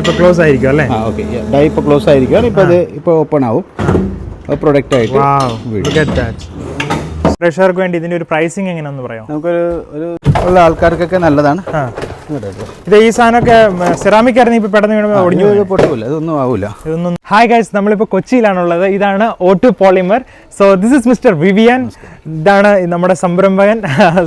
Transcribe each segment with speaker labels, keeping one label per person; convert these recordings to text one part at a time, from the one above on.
Speaker 1: ഇപ്പോൾ ക്ലോസ് ആയിരിക്കും അല്ലേ?
Speaker 2: ഓക്കെ, ഡൈ ഇപ്പോൾ ക്ലോസ് ആയിരിക്കും. ഇപ്പോൾ അത് ഇപ്പോൾ ഓപ്പൺ ആവും പ്രൊഡക്റ്റ് ആയിട്ട്.
Speaker 1: പ്രേക്ഷകർക്ക് വേണ്ടി ഇതിന്റെ ഒരു പ്രൈസിങ് എങ്ങനെയാണെന്ന് പറയാം?
Speaker 2: നമുക്കൊരു ഉള്ള ആൾക്കാർക്കൊക്കെ നല്ലതാണ്.
Speaker 1: ഇത് ഈ സാധനമൊക്കെ സെറാമിക് ആയിരുന്നു, ഇപ്പോൾ പെട്ടെന്ന് ഒടിഞ്ഞു
Speaker 2: പൊട്ടില്ല, ഇതൊന്നും ആവില്ല.
Speaker 1: ഇതൊന്നും. ഹായ് ഗൈസ്, നമ്മളിപ്പോൾ കൊച്ചിയിലാണുള്ളത്. ഇതാണ് O2 polymer. So this is mister Vivian. ഇതാണ് നമ്മുടെ സംരംഭകൻ.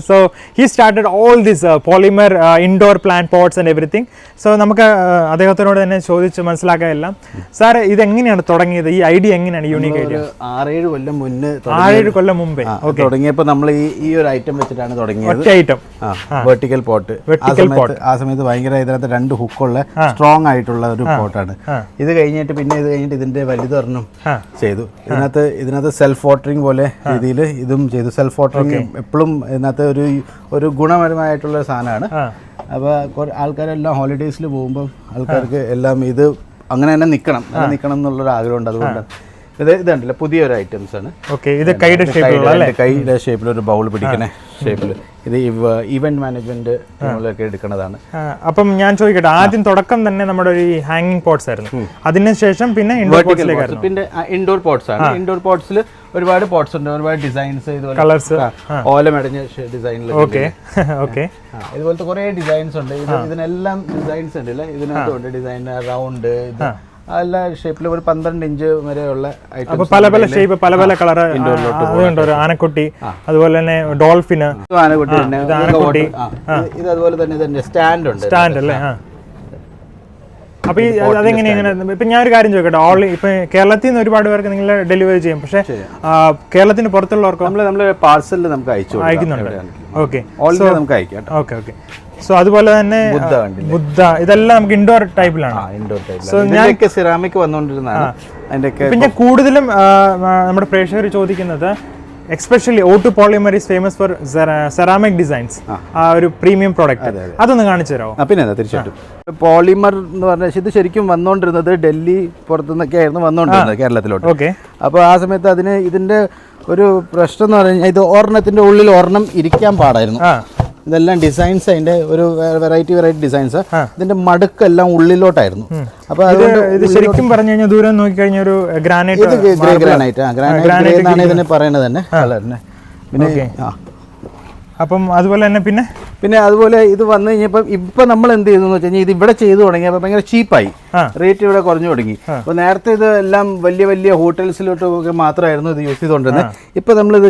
Speaker 1: So he started all this polymer indoor plant pots and everything. So നമുക്ക് അദ്ദേഹത്തിനോട് തന്നെ ചോദിച്ച് മനസ്സിലാക്കാൻ എല്ലാം. സാർ, ഇതെങ്ങനെയാണ് തുടങ്ങിയത്? ഈ ഐഡിയ എങ്ങനെയാണ് യൂണിക് ഐഡിയ?
Speaker 2: 6-7 കൊല്ലം മുന്നേ,
Speaker 1: 6-7 കൊല്ലം മുമ്പേ
Speaker 2: തുടങ്ങിയപ്പോൾ നമ്മൾ ഈ ഒരു ഐറ്റം വെച്ചിട്ടാണ് തുടങ്ങിയത്.
Speaker 1: Item
Speaker 2: vertical pot. ആ സമയത്ത് ഭയങ്കര ഇതിനകത്ത് 2 ഹുക്കുള്ള സ്ട്രോങ് ആയിട്ടുള്ള ഒരു പോട്ടാണ്. ഇത് കഴിഞ്ഞിട്ട് ഇതിന്റെ വലുതൊരെണ്ണം ചെയ്തു. ഇതിനകത്ത് സെൽഫ് വാട്ടറിങ് പോലെ രീതിയിൽ ഇതും ചെയ്തു. സെൽഫ് വാട്ടറിങ് എപ്പോഴും ഇതിനകത്ത് ഒരു ഗുണപരമായിട്ടുള്ള സാധനമാണ്. അപ്പോൾ ആൾക്കാരെല്ലാം ഹോളിഡേയ്സിൽ പോകുമ്പോൾ ആൾക്കാർക്ക് എല്ലാം ഇത് അങ്ങനെ തന്നെ നിൽക്കണം എന്നുള്ളൊരു ആഗ്രഹമുണ്ട്. അതുകൊണ്ടാണ് ഇതുണ്ടല്ലോ പുതിയൊരു ഐറ്റംസ് ആണ്.
Speaker 1: ഇത് കൈയുടെ
Speaker 2: ഷേപ്പിൽ ഒരു ബൗൾ പിടിക്കുന്ന ഷേപ്പിൽ. ഇത് ഇവന്റ് മാനേജ്മെന്റ് ടീമിലൊക്കെ എടുക്കുന്നതാണ്.
Speaker 1: അപ്പം ഞാൻ ചോദിക്കട്ടെ, ആദ്യം തുടക്കം തന്നെ നമ്മുടെ ഒരു ഹാങ്ങിങ് പോട്ട്സ് ആയിരുന്നു, അതിനുശേഷം പിന്നെ ഇൻഡോർ
Speaker 2: പോട്ട്സ് ആണ്. ഇൻഡോർ പോട്ട്സിൽ ഒരുപാട് പോട്ട്സ് ഉണ്ട്, ഒരുപാട് ഡിസൈൻസ്,
Speaker 1: കളേഴ്സ്,
Speaker 2: ഓല മെടഞ്ഞ ഡിസൈനിൽ. ഇതുപോലത്തെ കുറെ ഡിസൈൻസ് ഉണ്ട്. ഇതിനെല്ലാം ഡിസൈൻസ് ഉണ്ട്. ഇതിനകത്തുണ്ട് ഡിസൈൻ റൗണ്ട്, എല്ലാ ഷേപ്പിലും ഒരു 12 ഇഞ്ച് വരെയുള്ള
Speaker 1: പല ഷേപ്പ്, പല കളർ. ആനക്കുട്ടി, അതുപോലെ തന്നെ ഡോൾഫിന്,
Speaker 2: ആനക്കുട്ടി. ഇത് അതുപോലെ തന്നെ സ്റ്റാൻഡ്
Speaker 1: അല്ലേ? അപ്പൊ അതെങ്ങനെയാണ്? ഇപ്പൊ ഞാൻ ഒരു കാര്യം ചോദിക്കട്ടെ, ഇപ്പൊ കേരളത്തിൽ നിന്ന് ഒരുപാട് പേർക്ക് നിങ്ങൾ ഡെലിവറി ചെയ്യും, പക്ഷെ കേരളത്തിന് പുറത്തുള്ളവർക്ക്
Speaker 2: നമ്മൾ പാർസലിൽ നമുക്ക്
Speaker 1: അയക്കുന്നുണ്ട്. ഓക്കെ,
Speaker 2: നമുക്ക് അയക്കാം.
Speaker 1: ഓക്കെ. സോ അതുപോലെ തന്നെ ബുദ്ധ, ഇതെല്ലാം നമുക്ക് ഇൻഡോർ ടൈപ്പിലാണ്.
Speaker 2: സോ ഞാൻ സെറാമിക് വന്നുകൊണ്ടിരുന്നതാണ്.
Speaker 1: പിന്നെ കൂടുതലും നമ്മുടെ പ്രേക്ഷകർ ചോദിക്കുന്നത്, especially O2 polymer is famous for ceramic designs, ആ ഒരു പ്രീമിയം പ്രോഡക്റ്റ്. അതൊന്ന് കാണിച്ചു തരാമോ?
Speaker 2: പിന്നെ തീർച്ചയായിട്ടും. പോളിമർ എന്ന് പറഞ്ഞാൽ ഇത് ശരിക്കും വന്നുകൊണ്ടിരുന്നത് ഡൽഹി പുറത്തുനിന്നൊക്കെ ആയിരുന്നു വന്നുകൊണ്ടിരുന്നത് കേരളത്തിലോട്ട്.
Speaker 1: ഓക്കെ.
Speaker 2: അപ്പോൾ ആ സമയത്ത് ഇതിന്റെ ഒരു പ്രശ്നം എന്ന് പറഞ്ഞു കഴിഞ്ഞാൽ, ഇത് ഒരെണ്ണത്തിന്റെ ഉള്ളിൽ ഒരെണ്ണം ഇരിക്കാൻ പാടായിരുന്നു. ഇതെല്ലാം ഡിസൈൻസ്, അതിന്റെ ഒരു വെറൈറ്റി ഡിസൈൻസ്. ഇതിന്റെ മടുക്കെല്ലാം ഉള്ളിലോട്ടായിരുന്നു. അപ്പൊ
Speaker 1: ഇത് ശരിക്കും പറഞ്ഞു കഴിഞ്ഞാൽ ദൂരം നോക്കി കഴിഞ്ഞ ഒരു ഗ്രാനൈറ്റ്,
Speaker 2: ഗ്രാനൈറ്റ് എന്നാണ് ഇതിനെ പറയുന്നത് തന്നെ കളറിന്. പിന്നെ
Speaker 1: അപ്പം അതുപോലെ തന്നെ
Speaker 2: പിന്നെ അതുപോലെ ഇത് വന്നു കഴിഞ്ഞപ്പോൾ ഇപ്പൊ നമ്മൾ എന്ത് ചെയ്തു വെച്ച് കഴിഞ്ഞാൽ, ഇത് ഇവിടെ ചെയ്തു തുടങ്ങിയപ്പോൾ ഭയങ്കര ചീപ്പായി, റേറ്റ് ഇവിടെ കുറഞ്ഞു തുടങ്ങി. അപ്പോൾ നേരത്തെ ഇത് എല്ലാം വലിയ ഹോട്ടൽസിലോട്ടൊക്കെ മാത്രമായിരുന്നു ഇത് യൂസ് ചെയ്തുകൊണ്ടിരുന്നത്. ഇപ്പൊ നമ്മളിത്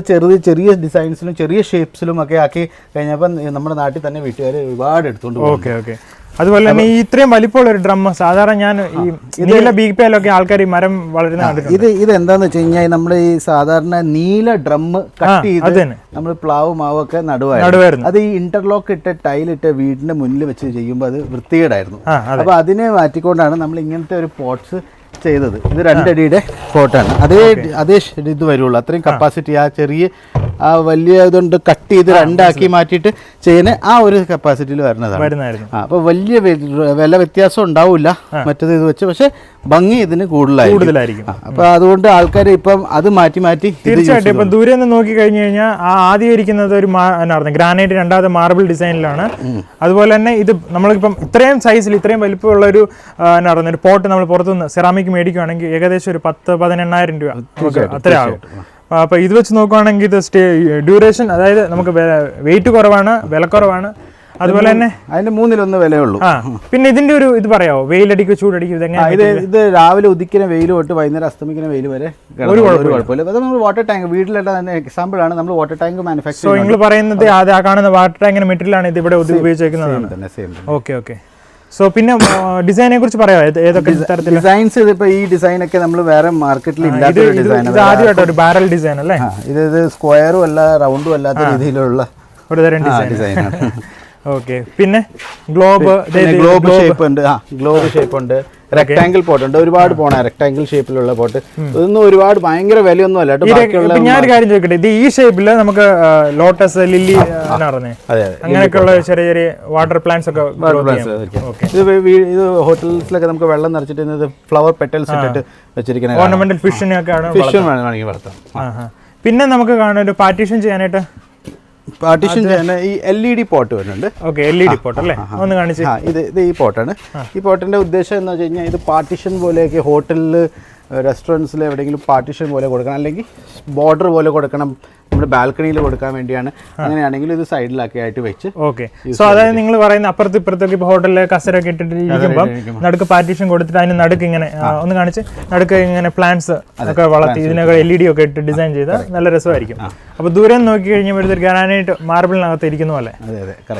Speaker 2: ചെറിയ ഡിസൈൻസിലും ചെറിയ ഷേപ്സിലും ഒക്കെ ആക്കി കഴിഞ്ഞപ്പോൾ നമ്മുടെ നാട്ടിൽ തന്നെ വീട്ടുകാർ ഒരുപാട് എടുത്തുകൊണ്ട് പോകും.
Speaker 1: ഓക്കെ. അതുപോലെ തന്നെ ഈ ഇത്രയും വലിപ്പമുള്ള ഒരു ഡ്രം, സാധാരണ ഞാൻ ഈ നീല ബീപ്പയിലൊക്കെ ആൾക്കാർ ഈ മരം വളരുന്ന കണ്ടിട്ടുണ്ട്.
Speaker 2: ഇത് എന്താന്ന് വെച്ച് കഴിഞ്ഞാൽ, നമ്മൾ ഈ സാധാരണ നീല ഡ്രം കട്ട് ചെയ്ത് നമ്മൾ പ്ലാവ് മാവൊക്കെ നടുവായിരുന്നു. അത് ഈ ഇന്റർലോക്ക് ഇട്ട് ടൈലിട്ട് വീടിന്റെ മുന്നിൽ വെച്ച് ചെയ്യുമ്പോൾ അത് വൃത്തികേടായിരുന്നു. അപ്പൊ അതിനെ മാറ്റിക്കൊണ്ടാണ് നമ്മൾ ഇങ്ങനത്തെ ഒരു പോട്ട്സ് ചെയ്തത്. ഇത് 2 അടിയുടെ പോട്ടാണ്. അതേ ഇത് വരുള്ളൂ, അത്രയും കപ്പാസിറ്റി. ആ ചെറിയ വലിയ ഇതുകൊണ്ട് കട്ട് ചെയ്ത് 2 ആക്കി മാറ്റിയിട്ട് ചെയ്യുന്ന ആ ഒരു കപ്പാസിറ്റിയിൽ വരുന്നതാണ്. അപ്പോൾ വലിയ വില വ്യത്യാസം ഉണ്ടാവില്ല മറ്റേത് ഇത് വെച്ച്, പക്ഷെ ഭംഗി ഇതിന് കൂടുതലായിരിക്കും. അപ്പൊ അതുകൊണ്ട് ആൾക്കാർ ഇപ്പം അത് മാറ്റി
Speaker 1: തീർച്ചയായിട്ടും ഇപ്പൊ ദൂരെ നിന്ന് നോക്കി കഴിഞ്ഞു കഴിഞ്ഞാൽ ആദ്യം ഇരിക്കുന്നത് ഒരു ഗ്രാനൈറ്റ്, രണ്ടാമത് മാർബിൾ ഡിസൈനിലാണ്. അതുപോലെ തന്നെ ഇത് നമ്മളിപ്പം ഇത്രയും സൈസിൽ ഇത്രയും വലിപ്പമുള്ള ഒരു ഒരു പോട്ട് നമ്മൾ പുറത്തുനിന്ന് സെറാമിക് മേടിക്കുകയാണെങ്കിൽ ഏകദേശം ഒരു 10-18,000 രൂപ അത്ര ആകും. അപ്പൊ ഇത് വെച്ച് നോക്കുകയാണെങ്കിൽ ഇത് ഡ്യൂറേഷൻ, അതായത് നമുക്ക് വെയിറ്റ് കുറവാണ്, വില കുറവാണ്. അതുപോലെ തന്നെ
Speaker 2: അതിന്റെ 1/3 വിലയുള്ളൂ.
Speaker 1: പിന്നെ ഇതിന്റെ ഒരു ഇത് പറയാമോ, വെയിലടിക്കും ചൂടടിക്കും
Speaker 2: ഇത് രാവിലെ ഉദിക്കുന്ന വെയിൽ തൊട്ട് വൈകുന്നേരം അസ്തമിക്കുന്ന വെയിൽ വരെ ഒരു കുഴപ്പമില്ല. അത് നമ്മൾ വാട്ടർ ടാങ്ക് വീട്ടിലുള്ള തന്നെ എക്സാമ്പിൾ ആണ്. നമ്മൾ വാട്ടർ ടാങ്ക് മാനുഫാക്ചർ.
Speaker 1: നിങ്ങൾ പറയുന്നത് ആ കാണുന്ന വാട്ടർ ടാങ്കിന്റെ മെറ്റീരിയൽ ആണ് ഇത് ഇവിടെ ഉപയോഗിച്ചേക്കുന്നത്. ഓക്കെ. സോ പിന്നെ ഡിസൈനെ കുറിച്ച് പറയാമോ? ഏതൊക്കെ
Speaker 2: ഡിസൈൻസ്? ഇതിപ്പോ ഈ ഡിസൈൻ ഒക്കെ നമ്മൾ വേറെ മാർക്കറ്റിൽ ഇല്ലാത്ത ഡിസൈൻ.
Speaker 1: ആദ്യമായിട്ട് ഒരു ബാരൽ ഡിസൈൻ അല്ലേ?
Speaker 2: ഇത് സ്ക്വയറും അല്ല റൗണ്ടും അല്ലാത്ത രീതിയിലുള്ള
Speaker 1: ഒരു തരം ഡിസൈനാണ്. ഓക്കെ. പിന്നെ
Speaker 2: ഗ്ലോബ് ഷേപ്പ് ഉണ്ട്. ഗ്ലോബ് ഷേപ്പ് ഉണ്ട്. റെക്ടാംഗിൾ പോട്ട് ഉണ്ട്, ഒരുപാട് പോണ റെക്ടാംഗിൾ ഷേപ്പിലുള്ള പോട്ട്. ഇതൊന്നും ഒരുപാട് ഭയങ്കര വിലയൊന്നും അല്ല.
Speaker 1: ഞാനൊരു കാര്യം ചോദിക്കട്ടെ, ഇത് ഈ ഷേപ്പില് നമുക്ക് ലോട്ടസ്, ലില്ലി അങ്ങനെയൊക്കെയുള്ള ചെറിയ വാട്ടർ പ്ലാന്റ്സ് ഒക്കെ
Speaker 2: ഇത് ഹോട്ടൽസിലൊക്കെ നമുക്ക് വെള്ളം നിറച്ചിട്ട് ഫ്ലവർ പെറ്റൽസ് ഇട്ടിട്ട് വെച്ചിരിക്കുന്ന
Speaker 1: ഓർണമെന്റൽ ഫിഷിനെയൊക്കെ
Speaker 2: വേണമെങ്കിൽ വളർത്താം.
Speaker 1: പിന്നെ നമുക്ക് കാണാൻ ഒരു പാർട്ടീഷൻ ചെയ്യാനായിട്ട്
Speaker 2: പാർട്ടീഷൻ ചെയ്യുന്ന ഈ LED പോട്ട് വരുന്നുണ്ട്.
Speaker 1: ഓക്കെ, LED പോട്ട് അല്ലേ, ഒന്ന് കാണിച്ച്.
Speaker 2: ഇത് ഈ പോട്ടാണ്. ഈ പോട്ടിന്റെ ഉദ്ദേശം എന്ന് വെച്ച് കഴിഞ്ഞാൽ ഇത് പാർട്ടീഷൻ പോലെയൊക്കെ ഹോട്ടലിൽ റെസ്റ്റോറൻറ്റ്സിൽ എവിടെയെങ്കിലും പാർട്ടീഷൻ പോലെ കൊടുക്കണം, അല്ലെങ്കിൽ ബോർഡർ പോലെ കൊടുക്കണം, നമ്മുടെ ബാൽക്കണിയിൽ കൊടുക്കാൻ വേണ്ടിയാണ്. അങ്ങനെയാണെങ്കിൽ ഇത് സൈഡിലൊക്കെ ആയിട്ട് വെച്ച്.
Speaker 1: ഓക്കെ, സോ അതായത് നിങ്ങൾ പറയുന്ന അപ്പുറത്ത് ഇപ്പുറത്തൊക്കെ ഇപ്പോൾ ഹോട്ടലിൽ കസരൊക്കെ ഇട്ടിട്ടിരിക്കുമ്പോൾ നടുക്ക് പാർട്ടീഷൻ കൊടുത്തിട്ട് അതിന് നടുക്ക് ഇങ്ങനെ ഒന്ന് കാണിച്ച് നടുക്ക് ഇങ്ങനെ പ്ലാന്റ്സ് ഒക്കെ വളർത്തി ഇതിനൊക്കെ LED ഒക്കെ ഇട്ട് ഡിസൈൻ ചെയ്താൽ നല്ല രസമായിരിക്കും. അപ്പോൾ ദൂരം നോക്കി കഴിഞ്ഞപ്പോഴത്തേക്ക് ഗ്രാനൈറ്റ് മാർബിളിനകത്ത് ഇരിക്കുന്ന പോലെ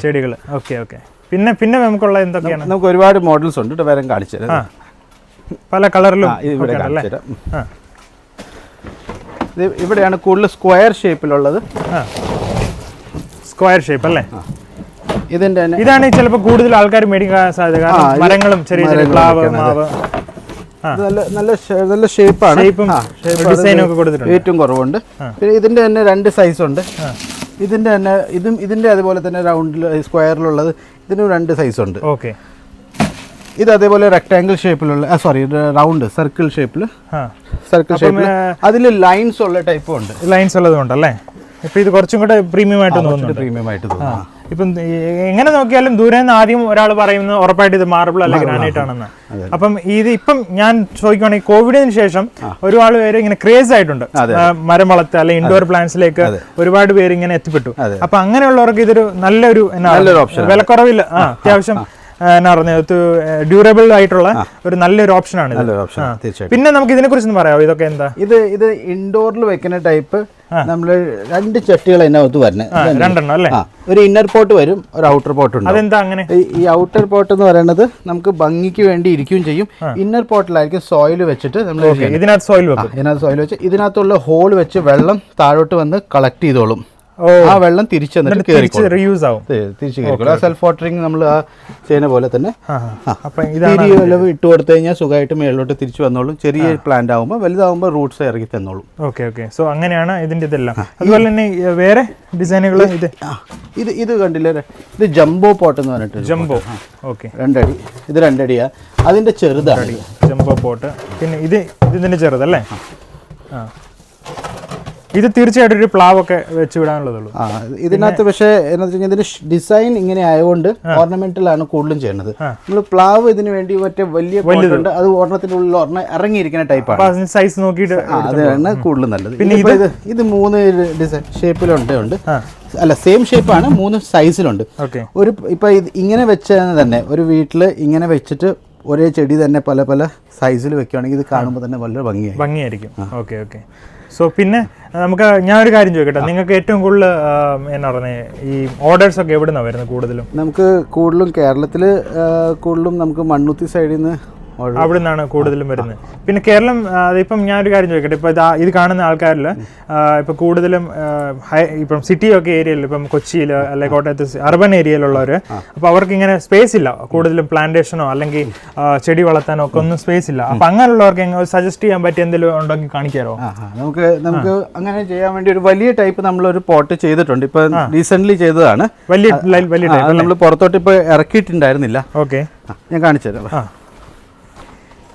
Speaker 1: ചെടികൾ. ഓക്കെ ഓക്കെ, പിന്നെ നമുക്കുള്ള എന്തൊക്കെയാണ്?
Speaker 2: നമുക്ക് ഒരുപാട് മോഡൽസ് ഉണ്ട്, വേറെ കാണിച്ചു തരാം.
Speaker 1: പല കളറിലും
Speaker 2: ഇവിടെയാണ് കൂടുതൽ സ്ക്വയർ ഷേപ്പിലുള്ളത്.
Speaker 1: സ്ക്വയർ ഷേപ്പ് അല്ലേ?
Speaker 2: ഇതിന്റെ
Speaker 1: ഇതാണ് ചിലപ്പോൾ കൂടുതൽ ആൾക്കാർ മേടിക്കാൻ സാധ്യത, കാരണം മരങ്ങളും ചെറിയ ചെറിയ പ്ലാവ്, മാവ്.
Speaker 2: നല്ല ഷേപ്പാണ്,
Speaker 1: ഡിസൈനും ഒക്കെ കൊടുത്തിട്ടുണ്ട്.
Speaker 2: ഏറ്റവും കുറവുണ്ട്. പിന്നെ ഇതിന്റെ തന്നെ 2 സൈസ് ഉണ്ട്. ഇതിന്റെ തന്നെ ഇതിന്റെ അതുപോലെ തന്നെ റൗണ്ടിൽ സ്ക്വയറിലുള്ളത് ഇതിന് 2 സൈസ് ഉണ്ട്.
Speaker 1: ഓക്കെ,
Speaker 2: ഇത് അതേപോലെ റെക്ടാംഗിൾ ഷേപ്പിലുള്ള റൗണ്ട് സർക്കിൾ ഷേപ്പിൽ അതിൽ ലൈൻസ് ഉള്ള ടൈപ്പും ഉണ്ട്.
Speaker 1: ലൈൻസ് ഉള്ളതുകൊണ്ടല്ലേ? ഇപ്പൊ ഇത് കുറച്ചും കൂടെ പ്രീമിയം ആയിട്ട് തോന്നുന്നു. ഇപ്പം എങ്ങനെ നോക്കിയാലും ദൂരെ നിന്ന് ആദ്യം ഒരാൾ പറയുന്നത് ഉറപ്പായിട്ട് ഇത് മാർബിൾ അല്ലെങ്കിൽ ഗ്രാനൈറ്റ് ആണെന്ന്. അപ്പം ഇത് ഇപ്പം ഞാൻ ചോദിക്കുകയാണെങ്കിൽ കോവിഡിന് ശേഷം ഒരുപാട് പേര് ഇങ്ങനെ ക്രേസ് ആയിട്ടുണ്ട്, മരം വളർത്തുക അല്ലെങ്കിൽ ഇൻഡോർ പ്ലാന്റ്സിലേക്ക് ഒരുപാട് പേര് ഇങ്ങനെ എത്തിപ്പെട്ടു. അപ്പൊ അങ്ങനെയുള്ളവർക്ക് ഇതൊരു നല്ലൊരു വിലക്കുറവില്ല, അത്യാവശ്യം എന്നാ പറഞ്ഞത് ഡ്യൂറബിൾ ആയിട്ടുള്ള ഒരു നല്ലൊരു ഓപ്ഷനാണ്. പിന്നെ നമുക്ക് ഇതിനെ കുറിച്ച് പറയാമോ? ഇതൊക്കെ എന്താ?
Speaker 2: ഇത് ഇൻഡോറിൽ വെക്കുന്ന ടൈപ്പ് നമ്മള് 2 ചട്ടികൾ അതിനകത്ത് വരുന്നത്,
Speaker 1: 2 എണ്ണം അല്ലേ?
Speaker 2: ഒരു ഇന്നർ പോട്ട് വരും, ഒരു ഔട്ടർ പോട്ട് ഉണ്ട്.
Speaker 1: അതെന്താ അങ്ങനെ?
Speaker 2: ഈ ഔട്ടർ പോട്ട് എന്ന് പറയുന്നത് നമുക്ക് ഭംഗിക്ക് വേണ്ടി ഇരിക്കുകയും ചെയ്യും. ഇന്നർ പോട്ടിലായിരിക്കും സോയിൽ വെച്ചിട്ട് നമ്മൾ
Speaker 1: ഇതിനകത്ത് സോയിൽ വെച്ച്
Speaker 2: ഇതിനകത്തുള്ള ഹോൾ വെച്ച് വെള്ളം താഴോട്ട് വന്ന് കളക്ട് ചെയ്തോളും. ആ വെള്ളം തിരിച്ചു
Speaker 1: റീയൂസ് ആവും,
Speaker 2: സെൽഫ് വാട്ടറിങ് നമ്മൾ ആ ചെയ്യുന്ന പോലെ തന്നെ ഇട്ട് കൊടുത്തു കഴിഞ്ഞാൽ സുഖമായിട്ട് മേളിലോട്ട് തിരിച്ചു വന്നോളും. ചെറിയ പ്ലാന്റ് ആകുമ്പോൾ, വലുതാകുമ്പോൾ റൂട്ട്സ് ഇറങ്ങി തന്നോളും.
Speaker 1: ഓക്കെ ഓക്കെ, സോ അങ്ങനെയാണ് ഇതിന്റെ ഇതെല്ലാം. അതുപോലെ തന്നെ വേറെ ഡിസൈനുകൾ
Speaker 2: ഇത് കണ്ടില്ലേ? ഇത് ജംബോ പോട്ട് എന്ന് പറഞ്ഞിട്ട്.
Speaker 1: ജംബോ, ഓക്കെ,
Speaker 2: 2 അടി. ഇത് 2 അടിയാ, അതിന്റെ ചെറുതാണ്
Speaker 1: ജംബോ പോട്ട്. പിന്നെ ഇതിന്റെ ചെറുതല്ലേ? ഇത് തീർച്ചയായിട്ടും ഒരു പ്ലാവ് ഒക്കെ വെച്ച് വിടാനുള്ളതുള്ളൂ
Speaker 2: ഇതിനകത്ത്. പക്ഷേ എന്താ വെച്ചാൽ ഇതിന്റെ ഡിസൈൻ ഇങ്ങനെ ആയതുകൊണ്ട് ഓർണമെന്റലാണ് കൂടുതലും ചെയ്യുന്നത്. നമ്മൾ പ്ലാവ് ഇതിന് വേണ്ടി മറ്റേ വലിയ ഉണ്ട്, അത് ഒരെണ്ണത്തിന്റെ ഉള്ളിൽ ഒരെണ്ണം ഇറങ്ങിയിരിക്കുന്ന ടൈപ്പാണ്,
Speaker 1: സൈസ് നോക്കിയിട്ട്
Speaker 2: അതാണ് കൂടുതലും നല്ലത്. പിന്നെ ഇത് 3 ഡിസൈൻ ഷേപ്പിലുണ്ട്, അല്ല സെയിം ഷേപ്പാണ്, 3 സൈസിലുണ്ട്. ഒരു ഇപ്പൊ ഇങ്ങനെ വെച്ചാൽ തന്നെ ഒരു വീട്ടില് ഇങ്ങനെ വെച്ചിട്ട് ഒരേ ചെടി തന്നെ പല പല സൈസിൽ വെക്കുകയാണെങ്കിൽ ഇത് കാണുമ്പോൾ തന്നെ വളരെ
Speaker 1: ഭംഗിയായിരിക്കും. ഓക്കെ ഓക്കെ, സോ പിന്നെ നമുക്ക് ഞാനൊരു കാര്യം ചോദിക്കട്ടെ, നിങ്ങൾക്ക് ഏറ്റവും കൂടുതൽ എന്നാ പറയുന്നത് ഈ ഓർഡേഴ്സ് ഒക്കെ എവിടെ നിന്നാണ് വരുന്നത്? കൂടുതലും
Speaker 2: നമുക്ക് കേരളത്തിൽ കൂടുതലും നമുക്ക് മണ്ണുത്തി സൈഡിൽ നിന്ന്
Speaker 1: അവിടെ നിന്നാണ് കൂടുതലും വരുന്നത്. പിന്നെ കേരളം ഇപ്പം ഞാനൊരു കാര്യം ചോദിക്കട്ടെ, ഇപ്പം ഇത് കാണുന്ന ആൾക്കാരിൽ ഇപ്പം കൂടുതലും ഇപ്പം സിറ്റിയൊക്കെ ഏരിയയിൽ, ഇപ്പം കൊച്ചിയിൽ അല്ലെങ്കിൽ കോട്ടയത്ത് അർബൻ ഏരിയയിലുള്ളവർ, അപ്പോൾ അവർക്ക് ഇങ്ങനെ സ്പേസ് ഇല്ല, കൂടുതലും പ്ലാന്റേഷനോ അല്ലെങ്കിൽ ചെടി വളർത്താനോ ഒക്കെ ഒന്നും സ്പേസ് ഇല്ല. അപ്പം അങ്ങനെയുള്ളവർക്ക് സജസ്റ്റ് ചെയ്യാൻ പറ്റിയ എന്തെങ്കിലും ഉണ്ടെങ്കിൽ കാണിക്കാമോ?
Speaker 2: നമുക്ക് അങ്ങനെ ചെയ്യാൻ വേണ്ടി ഒരു വലിയ ടൈപ്പ് നമ്മളൊരു പോട്ട് ചെയ്തിട്ടുണ്ട്, ഇപ്പൊ റീസെന്റ് ചെയ്തതാണ്. വലിയ ടൈപ്പ് നമ്മൾ പുറത്തോട്ട് ഇപ്പൊ ഇറക്കിയിട്ടുണ്ടായിരുന്നില്ല.
Speaker 1: ഓക്കെ,
Speaker 2: ഞാൻ കാണിച്ചു തരാം.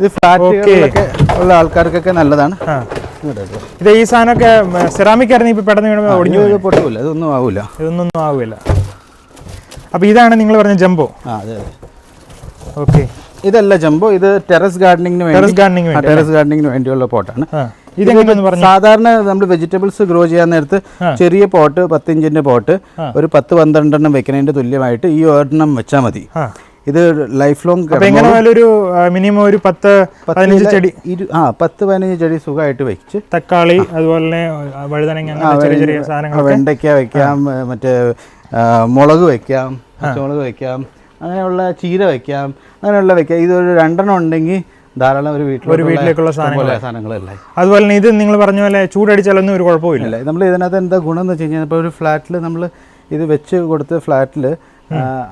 Speaker 2: ഇത് ഫ്ലാറ്റുകളിലൊക്കെ ഉള്ള ആൾക്കാർക്കൊക്കെ നല്ലതാണ്.
Speaker 1: ഇത് ഈ സാധനമൊക്കെ സെറാമിക് ആയിരുന്നു, ഇപ്പൊ പെട്ടെന്ന് ഒടിഞ്ഞു
Speaker 2: പൊട്ടില്ല, ഇതൊന്നും
Speaker 1: ആവില്ല. അപ്പൊ ഇതാണ് നിങ്ങൾ പറഞ്ഞ ജംബോ?
Speaker 2: അതെ.
Speaker 1: ഓക്കെ,
Speaker 2: ഇതല്ല ജംബോ, ഇത് ടെറസ് ഗാർഡനിങ്ങിന് വേണ്ടിയുള്ള പോട്ടാണ്. സാധാരണ നമ്മൾ വെജിറ്റബിൾസ് ഗ്രോ ചെയ്യാൻ നേരത്ത് ചെറിയ പോട്ട് 10 ഇഞ്ചിന്റെ പോട്ട് ഒരു 10-12 എണ്ണം വെക്കുന്നതിന്റെ തുല്യമായിട്ട് ഈ ഒരെണ്ണം വെച്ചാൽ മതി. ഇത് ലൈഫ് ലോങ്
Speaker 1: മിനിമം ഒരു 10-15 ചെടി
Speaker 2: 10-15 ചെടി സുഖമായിട്ട് വെച്ച്
Speaker 1: തക്കാളി അതുപോലെ തന്നെ വഴുതനങ്ങ, ചെറിയ സാധനങ്ങൾ,
Speaker 2: വെണ്ടയ്ക്ക വെക്കാം, മറ്റേ മുളക് വെക്കാം, പച്ചമുളക് വെക്കാം, അങ്ങനെയുള്ള ചീര വെക്കാം, അങ്ങനെയുള്ള വെക്കാം. ഇതൊരു 2 എണ്ണം ഉണ്ടെങ്കിൽ ധാരാളം ഒരു വീട്ടിലേക്കുള്ള സാധനങ്ങളല്ലേ.
Speaker 1: അതുപോലെ തന്നെ ഇത് നിങ്ങൾ പറഞ്ഞ പോലെ ചൂടടിച്ചാലൊന്നും ഒരു കുഴപ്പമില്ല.
Speaker 2: നമ്മൾ ഇതിനകത്ത് എന്താ ഗുണം എന്ന് വെച്ച് കഴിഞ്ഞാൽ, ഇപ്പോൾ ഒരു ഫ്ലാറ്റിൽ നമ്മൾ ഇത് വെച്ച് കൊടുത്ത് ഫ്ലാറ്റിൽ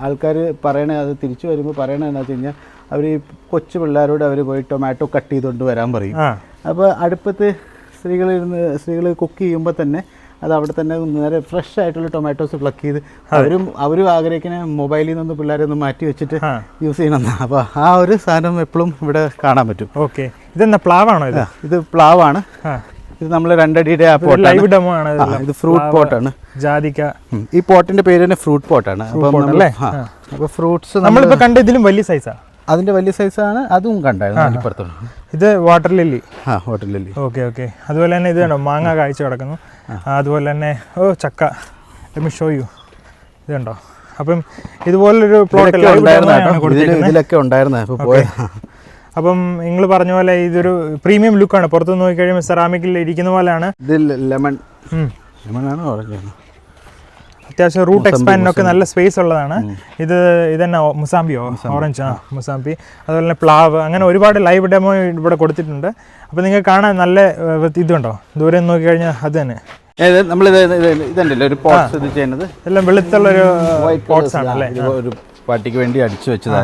Speaker 2: ആൾക്കാർ പറയണേ, അത് തിരിച്ചു വരുമ്പോൾ പറയണത് എന്താ വെച്ച് കഴിഞ്ഞാൽ, അവർ ഈ കൊച്ചു പിള്ളേരോട് അവർ പോയി ടൊമാറ്റോ കട്ട് ചെയ്തുകൊണ്ട് വരാൻ പറയും. അപ്പോൾ അടുപ്പത്ത് സ്ത്രീകൾ കുക്ക് ചെയ്യുമ്പോൾ തന്നെ അത് അവിടെ തന്നെ നേരെ ഫ്രഷ് ആയിട്ടുള്ള ടൊമാറ്റോസ് പ്ലക്ക് ചെയ്ത് അവരും ആഗ്രഹിക്കുന്ന മൊബൈലിൽ നിന്ന് പിള്ളേരെ ഒന്ന് മാറ്റി വെച്ചിട്ട് യൂസ് ചെയ്യണമെന്നാണ്. അപ്പോൾ ആ ഒരു സാധനം എപ്പോഴും ഇവിടെ കാണാൻ പറ്റും.
Speaker 1: ഓക്കെ, ഇതെന്താ പ്ലാവാണോ? ഇത്
Speaker 2: പ്ലാവാണ്. ഇത് നമ്മൾ 2 അടിയുടെ ആ പോട്ട്,
Speaker 1: ലൈവ് ഡെമോ ആണ്.
Speaker 2: ഇത് ഫ്രൂട്ട് പോട്ടാണ്.
Speaker 1: ജാതിക്ക.
Speaker 2: ഈ പോട്ടിന്റെ പേര് തന്നെ ഫ്രൂട്ട് പോട്ടാണ്. അപ്പോൾ ഫ്രൂട്ട്സ്
Speaker 1: നമ്മളിപ്പോ കണ്ട ഇതിലും വലിയ സൈസാ.
Speaker 2: അതിന്റെ വലിയ സൈസാണ്, അതും കണ്ടായിരുന്നു ഇപ്പുറത്തുണ്ട്.
Speaker 1: ഇത് water lily.
Speaker 2: Water lily.
Speaker 1: Okay okay. അതുപോലെ തന്നെ ഇത് കണ്ടോ, മാങ്ങ കായ്ച്ചു കിടക്കുന്നു. അതുപോലെ തന്നെ ചക്ക. Let me show you. ഇത് കണ്ടോ. അപ്പം ഇതുപോലൊരു പ്ലോട്ട്
Speaker 2: ഇതിലൊക്കെ ഉണ്ടായിരുന്നു.
Speaker 1: അപ്പം നിങ്ങൾ പറഞ്ഞ പോലെ ഇതൊരു പ്രീമിയം ലുക്കാണ്. പുറത്തുനിന്ന് നോക്കി കഴിയുമ്പോൾ സെറാമിക്കിൽ ഇരിക്കുന്ന പോലെയാണ്.
Speaker 2: ഇത് ലെമൺ ആണ്, ഓറഞ്ച്.
Speaker 1: അത്യാവശ്യം റൂട്ട് എക്സ്പാൻഡിനൊക്കെ നല്ല സ്പേസ് ഉള്ളതാണ്. ഇതന്നെ മുസാമ്പിയോ, ഓറഞ്ച്. മുസാമ്പി. അതുപോലെ തന്നെ പ്ലാവ്. അങ്ങനെ ഒരുപാട് ലൈവ് ഡെമോ ഇവിടെ കൊടുത്തിട്ടുണ്ട്. അപ്പോൾ നിങ്ങൾക്ക് കാണാൻ നല്ല ഇതുണ്ടോ, ദൂരെ നോക്കി കഴിഞ്ഞാൽ അത് തന്നെ.
Speaker 2: ഇതുണ്ടല്ലോ ഒരു പോട്ട്സ് ഇത് ചെയ്യുന്നത്
Speaker 1: എല്ലാം വെളുത്തുള്ളൊരു പോട്ട്സ് ആണ് അല്ലേ?
Speaker 2: ഒരു പാർട്ടിക്ക് വേണ്ടി അടിച്ചു വെച്ചത്.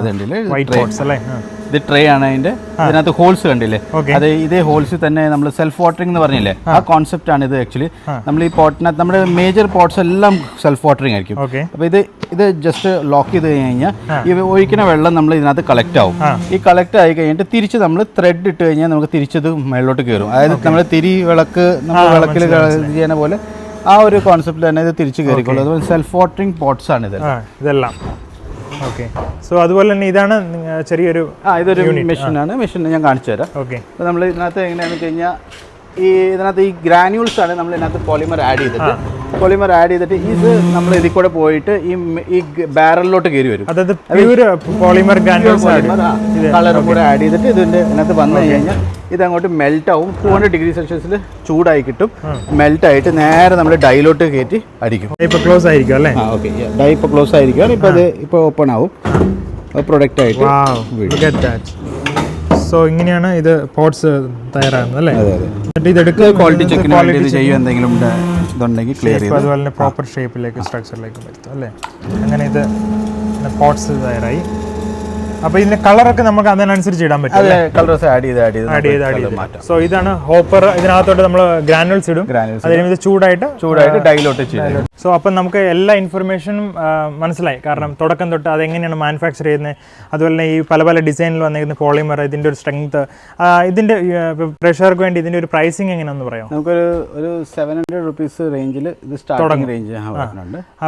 Speaker 1: ഇത്
Speaker 2: ട്രേ ആണ് അതിന്റെ. ഇതിനകത്ത് ഹോൾസ് കണ്ടില്ലേ? അത് ഇതേ ഹോൾസിൽ തന്നെ നമ്മൾ സെൽഫ് വാട്ടറിംഗ് എന്ന് പറഞ്ഞില്ലേ, ആ കോൺസെപ്റ്റ് ആണ് ഇത്. ആക്ച്വലി നമ്മൾ ഈ പോട്ടിനകത്ത് നമ്മുടെ മേജർ പോട്ട്സ് എല്ലാം സെൽഫ് വാട്ടറിംഗ് ആയിരിക്കും. അപ്പോൾ ഇത് ജസ്റ്റ് ലോക്ക് ചെയ്ത് കഴിഞ്ഞാൽ ഈ ഒഴിക്കുന്ന വെള്ളം നമ്മൾ ഇതിനകത്ത് കളക്ട് ആവും. ഈ കളക്ട് ആയി കഴിഞ്ഞിട്ട് തിരിച്ച് നമ്മൾ ത്രെഡ് ഇട്ട് കഴിഞ്ഞാൽ നമുക്ക് തിരിച്ചത് മേളിലോട്ട് കയറും. അതായത് നമ്മൾ തിരി വിളക്ക് നമ്മൾ വിളക്കിൽ ചെയ്യുന്ന പോലെ ആ ഒരു കോൺസെപ്റ്റ് തന്നെ ഇത് തിരിച്ച് കയറിക്കോളും. അതുപോലെ സെൽഫ് വാട്ടറിംഗ് പോട്ട്സ് ആണ്
Speaker 1: ഇതെല്ലാം. ഓക്കെ. സോ അതുപോലെ തന്നെ ഇതാണ് ചെറിയൊരു
Speaker 2: ഇതൊരു മെഷീനാണ്. മെഷീൻ ഞാൻ കാണിച്ചു തരാം.
Speaker 1: ഓക്കെ.
Speaker 2: അപ്പോൾ നമ്മൾ ഇതിനകത്ത് എങ്ങനെയാണെന്ന് വെച്ച് കഴിഞ്ഞാൽ ഇതിനകത്ത് ഈ ഗ്രാന്യൂൾസ് ആണ് നമ്മൾ ഇതിനകത്ത് പോളിമർ ആഡ് ചെയ്തിട്ട് ഇത് നമ്മൾ ഇതിൽ കൂടെ പോയിട്ട് ഈ ബാരലിലോട്ട് കയറി വരും.
Speaker 1: അതായത് പ്യൂർ പോളിമർ ഗ്രാന്യൂൾസ്
Speaker 2: കളറും കൂടെ ആഡ് ചെയ്തിട്ട് ഇതിനകത്ത് വന്നു കഴിഞ്ഞാൽ ഇതങ്ങോട്ട് മെൽറ്റ് ആവും. 200 ഡിഗ്രി സെൽഷ്യസിൽ ചൂടായി കിട്ടും. മെൽറ്റ് ആയിട്ട് നേരെ നമ്മൾ ഡൈലോട്ട് കയറ്റി അടിക്കും.
Speaker 1: ഇപ്പോൾ ക്ലോസ് ആയിരിക്കും അല്ലേ?
Speaker 2: ഓക്കെ. ഡൈ ഇപ്പോൾ ക്ലോസ് ആയിരിക്കും. ഇപ്പോൾ ഓപ്പൺ ആവും പ്രൊഡക്റ്റ് ആയിട്ട്.
Speaker 1: സോ ഇങ്ങനെയാണ് ഇത് പോട്ട്സ് തയ്യാറാകുന്നത് അല്ലേ?
Speaker 2: ക്വാളിറ്റി ചെക്കിന് ചെയ്യും. എന്തെങ്കിലും ഇതുണ്ടെങ്കിൽ ക്ലിയർ ചെയ്യും.
Speaker 1: അതുപോലെ തന്നെ പ്രോപ്പർ ഷേപ്പിലേക്ക് സ്ട്രക്ചറിലേക്ക് വരുത്തും അല്ലേ? അങ്ങനെ ഇത് പോട്ട്സ് തയ്യാറായി. അപ്പോൾ ഇതിന്റെ കളറൊക്കെ നമുക്ക് അതിനനുസരിച്ച് ഇടാൻ പറ്റും.
Speaker 2: കളേഴ്സ് ആഡ് ചെയ്ത്
Speaker 1: മാറ്റാം. സോ ഇതാണ് ഹോപ്പർ. ഇതിനകത്തോട്ട് നമ്മൾ ഗ്രാനുവൽസ് ഇടും. അതിന് ചൂടായിട്ട് ഡൈലോട്ട് ചെയ്യും. സോ അപ്പം നമുക്ക് എല്ലാ ഇൻഫർമേഷനും മനസ്സിലായി. കാരണം തുടക്കം തൊട്ട് അതെങ്ങനെയാണ് മാനുഫാക്ചർ ചെയ്യുന്നത്, അതുപോലെ തന്നെ ഈ പല പല ഡിസൈനിൽ വന്നിരിക്കുന്ന പോളിമർ, ഇതിൻ്റെ ഒരു സ്ട്രെങ്ത്, ഇതിൻ്റെ പ്രഷർക്ക് വേണ്ടി ഇതിൻ്റെ ഒരു പ്രൈസിങ് എങ്ങനെയാണെന്ന് പറയാം?
Speaker 2: നമുക്കൊരു 700 റുപ്പീസ് റേഞ്ചിൽ ഇത് സ്റ്റാർട്ടിംഗ് റേഞ്ച്.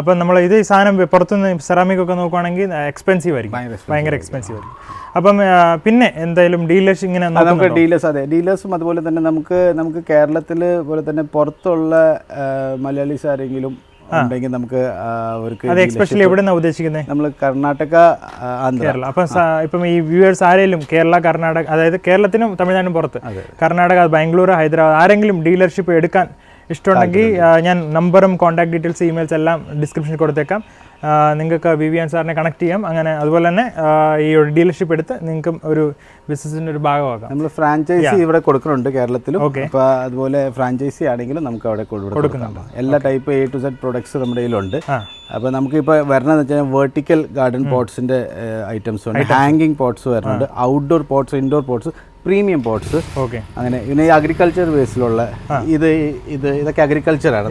Speaker 1: അപ്പം നമ്മൾ ഈ സാധനം പുറത്തുനിന്ന് സെറാമിക് ഒക്കെ നോക്കുവാണെങ്കിൽ എക്സ്പെൻസീവ് ആയിരിക്കും, ഭയങ്കര എക്സ്പെൻസീവ് ആയിരിക്കും. അപ്പം പിന്നെ എന്തായാലും ഡീലേഴ്സ് ഇങ്ങനെ
Speaker 2: നമുക്ക് ഡീലേഴ്സും അതുപോലെ തന്നെ നമുക്ക് കേരളത്തിൽ പോലെ തന്നെ പുറത്തുള്ള മലയാളീസ് ആരെങ്കിലും ഉണ്ടെങ്കിൽ നമുക്ക് അവർക്ക്
Speaker 1: എസ്പെഷ്യലി എവിടെയാണ് ഉദ്ദേശിക്കുന്നത്?
Speaker 2: നമ്മൾ കർണാടക,
Speaker 1: കേരള. അപ്പം ഇപ്പം ഈ വ്യൂവേഴ്സ് ആരെങ്കിലും കേരള, കർണാടക, അതായത് കേരളത്തിനും തമിഴ്നാടിനും പുറത്ത്, കർണാടക, ബാംഗ്ലൂർ, ഹൈദരാബാദ് ആരെങ്കിലും ഡീലർഷിപ്പ് എടുക്കാൻ ഇഷ്ടമുണ്ടെങ്കിൽ ഞാൻ നമ്പറും കോൺടാക്ട് ഡീറ്റെയിൽസ് ഇമെയിൽസ് എല്ലാം ഡിസ്ക്രിപ്ഷനിൽ കൊടുത്തേക്കാം. നിങ്ങൾക്ക് വിവിയാൻ സാറിനെ കണക്ട് ചെയ്യാം. അങ്ങനെ അതുപോലെ തന്നെ ഈ ഒരു ഡീലർഷിപ്പ് എടുത്ത് നിങ്ങൾക്കും ഒരു ബിസിനസിൻ്റെ ഒരു ഭാഗമാകാം.
Speaker 2: നമ്മൾ ഫ്രാഞ്ചൈസി ഇവിടെ കൊടുക്കുന്നുണ്ട് കേരളത്തിലും. അപ്പോൾ അതുപോലെ ഫ്രാഞ്ചൈസി ആണെങ്കിലും നമുക്ക് അവിടെ കൊടുക്കുന്നുണ്ട്. എല്ലാ type A to Z products നമ്മുടെ കയ്യിലുണ്ട്. അപ്പോൾ നമുക്കിപ്പോൾ വരണമെന്ന് വെച്ചാൽ വെർട്ടിക്കൽ ഗാർഡൻ പോട്ട്സിൻ്റെ ഐറ്റംസ് ഉണ്ട്, ഹാങ്ങിങ് പോട്ട്സ് വരുന്നുണ്ട്, outdoor pots, indoor pots, premium pots.
Speaker 1: Okay.
Speaker 2: അങ്ങനെ പിന്നെ ഈ അഗ്രികൾച്ചർ ബേസിലുള്ള ഇതൊക്കെ അഗ്രികൾച്ചറാണ്,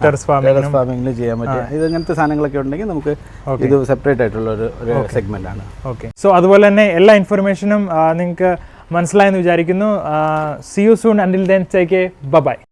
Speaker 2: ടെറസ് ഫാമിംഗിൽ ചെയ്യാൻ പറ്റും. ഇങ്ങനത്തെ സാധനങ്ങളൊക്കെ ഉണ്ടെങ്കിൽ നമുക്ക് ഇത് സെപ്പറേറ്റ് ആയിട്ടുള്ള ഒരു സെഗ്മെന്റ് ആണ്.
Speaker 1: ഓക്കെ. സോ അതുപോലെ തന്നെ എല്ലാ ഇൻഫർമേഷനും നിങ്ങൾക്ക് മനസ്സിലായെന്ന് വിചാരിക്കുന്നു. See you soon. Until then, take care. Bye bye.